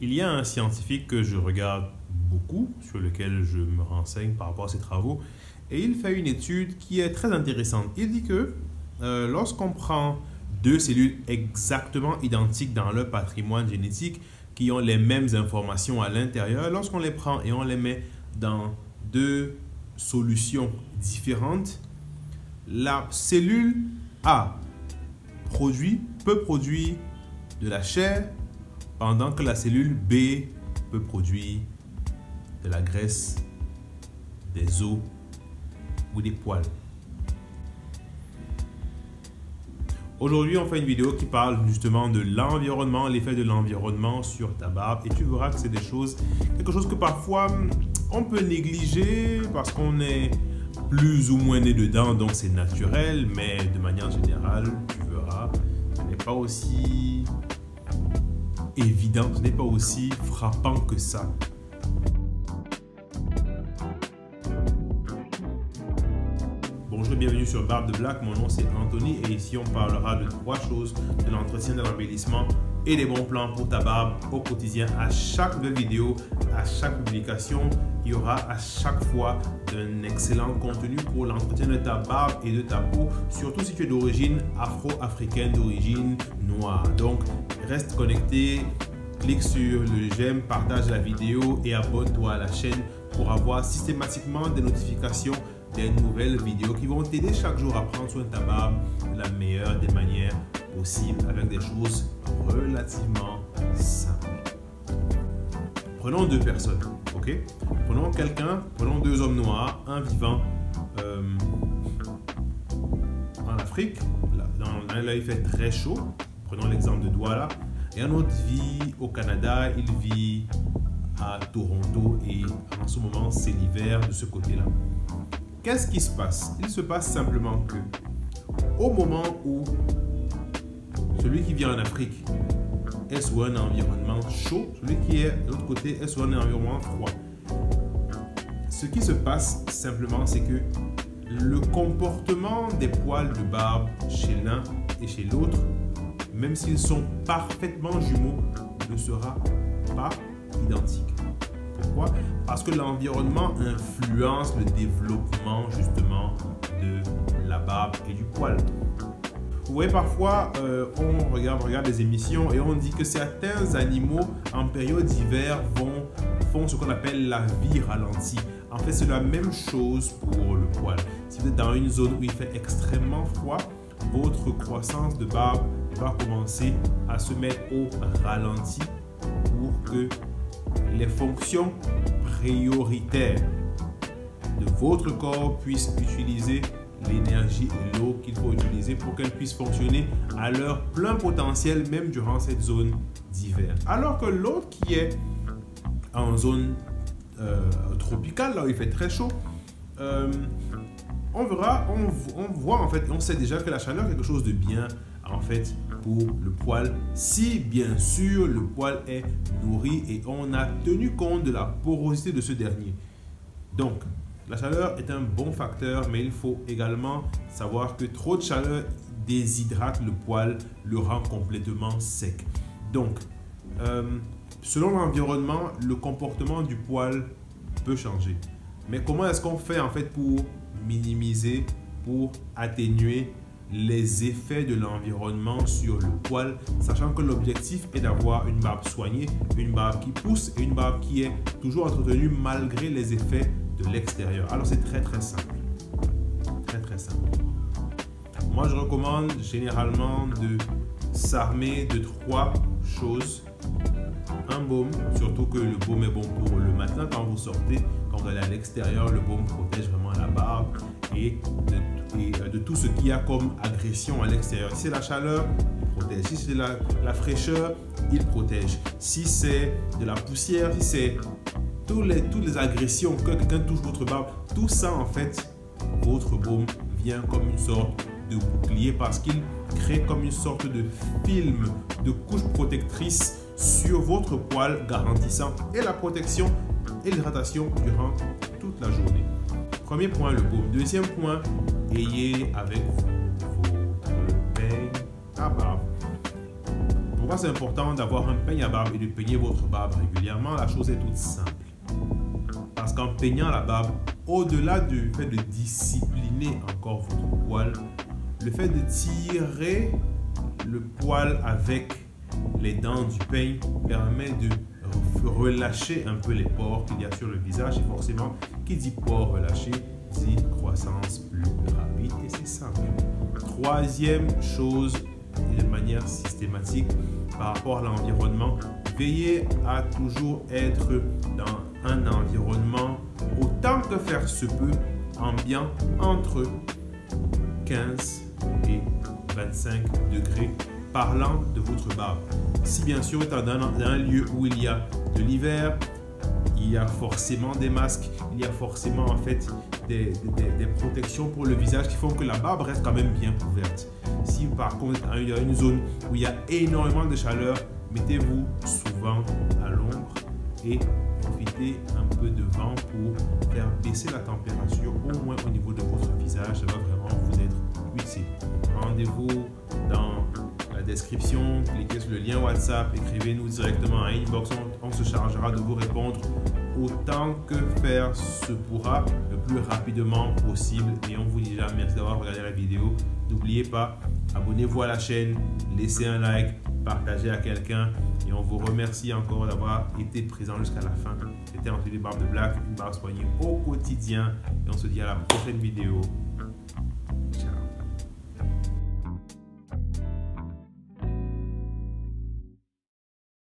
Il y a un scientifique que je regarde beaucoup, sur lequel je me renseigne par rapport à ses travaux, et il fait une étude qui est très intéressante. Il dit que lorsqu'on prend deux cellules exactement identiques dans leur patrimoine génétique, qui ont les mêmes informations à l'intérieur, lorsqu'on les prend et on les met dans deux solutions différentes, la cellule A peut produire de la chair, pendant que la cellule B peut produire de la graisse, des os ou des poils. Aujourd'hui, on fait une vidéo qui parle justement de l'environnement, l'effet de l'environnement sur ta barbe. Et tu verras que c'est quelque chose que parfois on peut négliger parce qu'on est plus ou moins né dedans, donc c'est naturel. Mais de manière générale, tu verras, ce n'est pas aussi évident, ce n'est pas aussi frappant que ça. Bonjour et bienvenue sur Barbe de Black, mon nom c'est Anthony et ici on parlera de trois choses, de l'entretien, de l'embellissement et des bons plans pour ta barbe au quotidien. À chaque nouvelle vidéo, à chaque publication, il y aura à chaque fois un excellent contenu pour l'entretien de ta barbe et de ta peau, surtout si tu es d'origine afro-africaine, d'origine noire. Donc reste connecté, clique sur le j'aime, partage la vidéo et abonne-toi à la chaîne pour avoir systématiquement des notifications des nouvelles vidéos qui vont t'aider chaque jour à prendre soin de ta barbe de la meilleure des manières possibles avec des choses relativement simples. Prenons deux personnes, ok? Prenons deux hommes noirs, un vivant en Afrique, là il fait très chaud, prenons l'exemple de Douala, et un autre vit au Canada, il vit à Toronto et en ce moment c'est l'hiver de ce côté-là. Qu'est-ce qui se passe? Il se passe simplement que au moment où celui qui vit en Afrique est sur un environnement chaud, celui qui est de l'autre côté est sur un environnement froid. Ce qui se passe simplement, c'est que le comportement des poils de barbe chez l'un et chez l'autre, même s'ils sont parfaitement jumeaux, ne sera pas identique. Pourquoi? Parce que l'environnement influence le développement justement de la barbe et du poil. Vous voyez, parfois, on regarde des émissions et on dit que certains animaux en période d'hiver font ce qu'on appelle la vie ralentie. En fait, c'est la même chose pour le poil. Si vous êtes dans une zone où il fait extrêmement froid, votre croissance de barbe va commencer à se mettre au ralenti pour que les fonctions prioritaires de votre corps puissent utiliser l'énergie et l'eau qu'il faut utiliser pour qu'elles puissent fonctionner à leur plein potentiel même durant cette zone d'hiver. Alors que l'autre qui est en zone tropicale, là où il fait très chaud, on voit en fait, on sait déjà que la chaleur est quelque chose de bien en fait pour le poil, si bien sûr le poil est nourri et on a tenu compte de la porosité de ce dernier. Donc la chaleur est un bon facteur, mais il faut également savoir que trop de chaleur déshydrate le poil, le rend complètement sec. Donc selon l'environnement, le comportement du poil peut changer. Mais comment est-ce qu'on fait en fait pour minimiser, pour atténuer les effets de l'environnement sur le poil, sachant que l'objectif est d'avoir une barbe soignée, une barbe qui pousse et une barbe qui est toujours entretenue malgré les effets de l'extérieur. Alors c'est très simple. Très simple. Moi je recommande généralement de s'armer de trois choses. Un baume, surtout que le baume est bon pour le matin quand vous sortez, quand vous allez à l'extérieur, le baume protège vraiment la barbe et de tout ce qu'il y a comme agression à l'extérieur. Si c'est la chaleur, il protège. Si c'est la fraîcheur, il protège. Si c'est de la poussière, si c'est toutes les agressions que quelqu'un touche votre barbe, tout ça en fait, votre baume vient comme une sorte de bouclier parce qu'il crée comme une sorte de film, de couche protectrice sur votre poil, garantissant et la protection et l'hydratation durant toute la journée. Premier point, le baume. Deuxième point, ayez avec vous votre peigne à barbe. Pourquoi c'est important d'avoir un peigne à barbe et de peigner votre barbe régulièrement? La chose est toute simple. Parce qu'en peignant la barbe, au-delà du fait de discipliner encore votre poil, le fait de tirer le poil avec les dents du peigne permet de relâcher un peu les pores qu'il y a sur le visage. Et forcément, qui dit pores relâchés dit croissance plus rapide. Et c'est simple. Troisième chose, de manière systématique par rapport à l'environnement, veillez à toujours être dans un environnement autant que faire se peut ambiant entre 15 et 25 degrés parlant de votre barbe. Si bien sûr vous êtes dans un lieu où il y a de l'hiver, il y a forcément des masques, il y a forcément en fait des protections pour le visage qui font que la barbe reste quand même bien couverte. Si par contre il y a une zone où il y a énormément de chaleur, mettez-vous souvent à l'ombre et profitez un peu de vent pour faire baisser la température au moins au niveau de votre visage. Ça va vraiment vous être utile. Rendez-vous dans la description, cliquez sur le lien WhatsApp, écrivez-nous directement à inbox, on se chargera de vous répondre autant que faire se pourra le plus rapidement possible. Et on vous dit déjà merci d'avoir regardé la vidéo. N'oubliez pas, abonnez-vous à la chaîne, laissez un like, partagez à quelqu'un et on vous remercie encore d'avoir été présent jusqu'à la fin. C'était Anthony Barbe de Black, une barbe soignée au quotidien et on se dit à la prochaine vidéo.